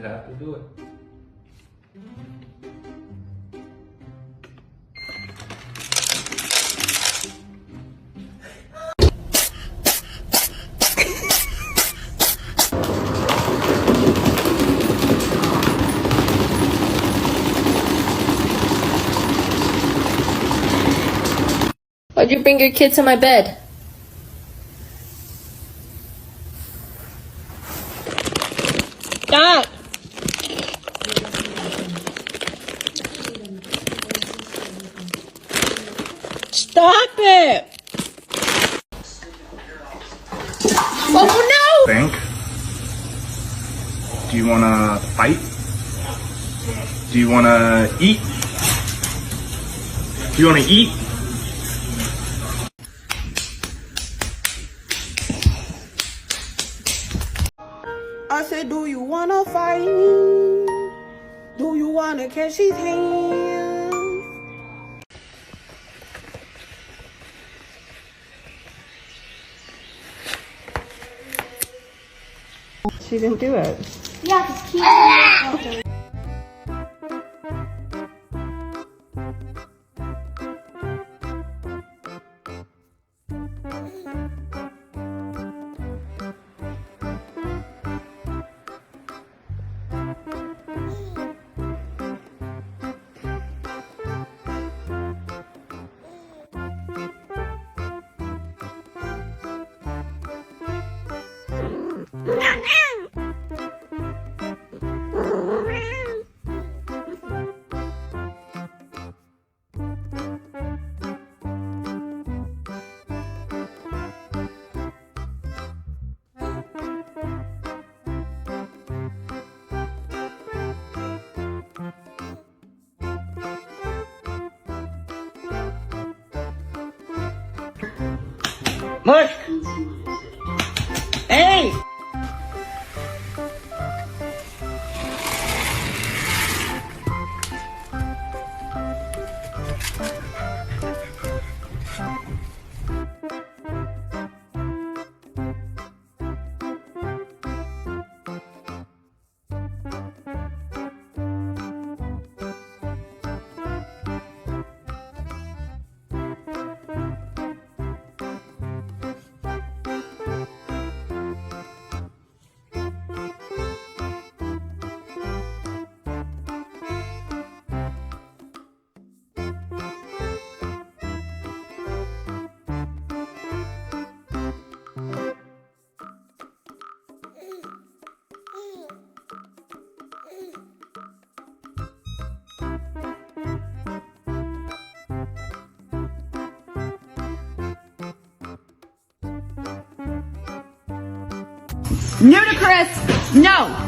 you have to do it. Why'd you bring your kids to my bed? Stop! Stop it! Oh no! Think? Do you wanna fight? Do you wanna eat? Do you wanna eat? I said, do you wanna fight me? Do you wanna catch his hands? She didn't do it. Yeah, because he Look! Hey! Ludicrous! No!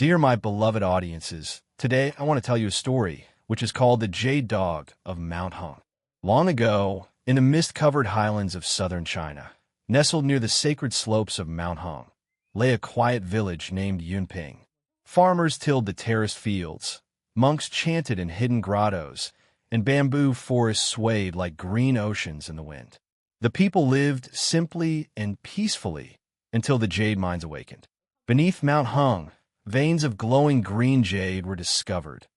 Dear my beloved audiences, today I want to tell you a story which is called the Jade Dog of Mount Hung. Long ago, in the mist-covered highlands of southern China, nestled near the sacred slopes of Mount Hung, lay a quiet village named Yunping. Farmers tilled the terraced fields, monks chanted in hidden grottos, and bamboo forests swayed like green oceans in the wind. The people lived simply and peacefully until the jade mines awakened. Beneath Mount Hung, veins of glowing green jade were discovered,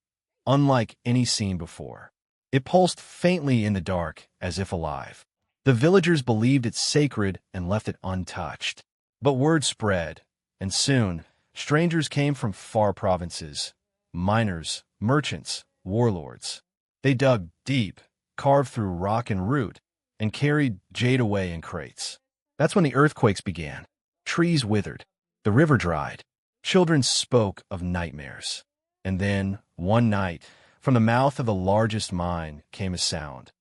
unlike any seen before. It pulsed faintly in the dark, as if alive. The villagers believed it sacred and left it untouched. But word spread, and soon, strangers came from far provinces, miners, merchants, warlords. They dug deep, carved through rock and root, and carried jade away in crates. That's when the earthquakes began. Trees withered, the river dried. Children spoke of nightmares. And then, one night, from the mouth of the largest mine came a sound.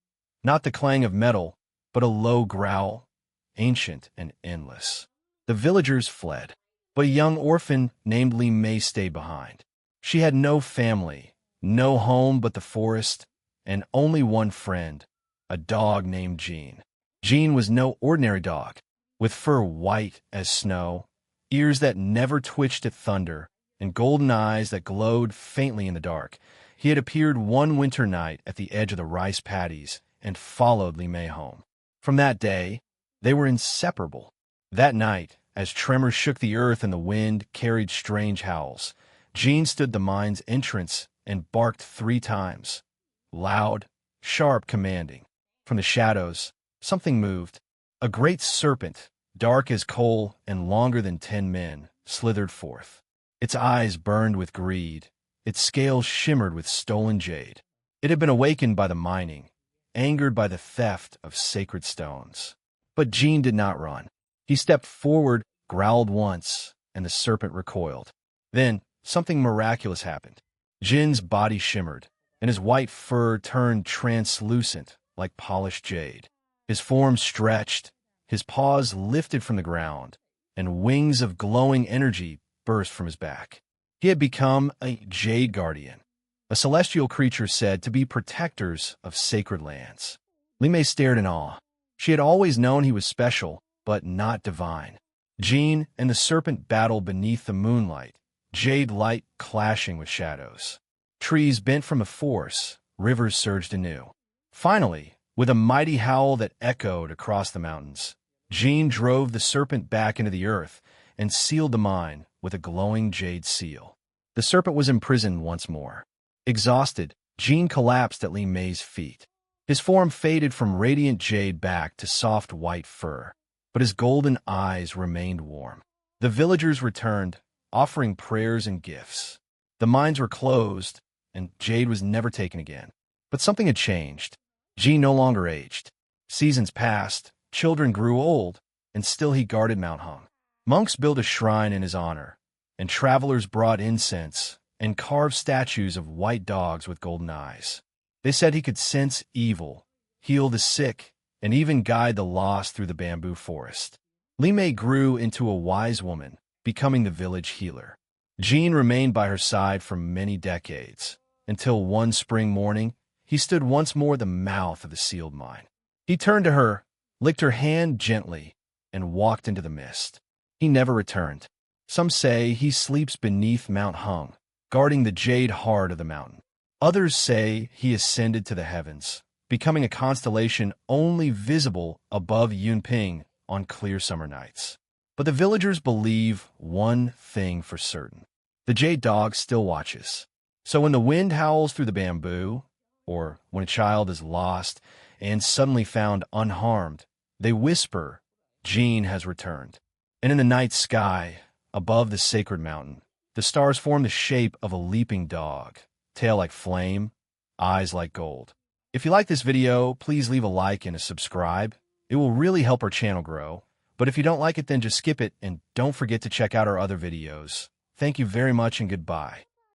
Not the clang of metal, but a low growl, ancient and endless. The villagers fled, but a young orphan named Li Mei stayed behind. She had no family, no home but the forest, and only one friend, a dog named Jean. Jean was no ordinary dog, with fur white as snow, ears that never twitched at thunder, and golden eyes that glowed faintly in the dark. He had appeared one winter night at the edge of the rice paddies and followed Li Mei home. From that day, they were inseparable. That night, as tremors shook the earth and the wind carried strange howls, Jean stood the mine's entrance and barked 3 times. Loud, sharp, commanding. From the shadows, something moved. A great serpent, dark as coal and longer than 10 men, slithered forth. Its eyes burned with greed. Its scales shimmered with stolen jade. It had been awakened by the mining, angered by the theft of sacred stones. But Jean did not run. He stepped forward, growled once, and the serpent recoiled. Then, something miraculous happened. Jin's body shimmered, and his white fur turned translucent like polished jade. His form stretched, his paws lifted from the ground, and wings of glowing energy burst from his back. He had become a jade guardian, a celestial creature said to be protectors of sacred lands. Li Mei stared in awe. She had always known he was special, but not divine. Jean and the serpent battled beneath the moonlight, jade light clashing with shadows. Trees bent from a force, rivers surged anew. Finally, with a mighty howl that echoed across the mountains, Jean drove the serpent back into the earth and sealed the mine with a glowing jade seal. The serpent was imprisoned once more. Exhausted, Jean collapsed at Li Mei's feet. His form faded from radiant jade back to soft white fur, but his golden eyes remained warm. The villagers returned, offering prayers and gifts. The mines were closed, and jade was never taken again. But something had changed. Jean no longer aged. Seasons passed, children grew old, and still he guarded Mount Hung. Monks built a shrine in his honor, and travelers brought incense and carved statues of white dogs with golden eyes. They said he could sense evil, heal the sick, and even guide the lost through the bamboo forest. Li Mei grew into a wise woman, becoming the village healer. Jean remained by her side for many decades, until one spring morning, he stood once more at the mouth of the sealed mine. He turned to her, licked her hand gently, and walked into the mist. He never returned. Some say he sleeps beneath Mount Hung, guarding the jade heart of the mountain. Others say he ascended to the heavens, becoming a constellation only visible above Yunping on clear summer nights. But the villagers believe one thing for certain. The jade dog still watches. So when the wind howls through the bamboo, or when a child is lost and suddenly found unharmed, they whisper, Jean has returned. And in the night sky, above the sacred mountain, the stars form the shape of a leaping dog, tail like flame, eyes like gold. If you like this video, please leave a like and a subscribe. It will really help our channel grow. But if you don't like it, then just skip it and don't forget to check out our other videos. Thank you very much and goodbye.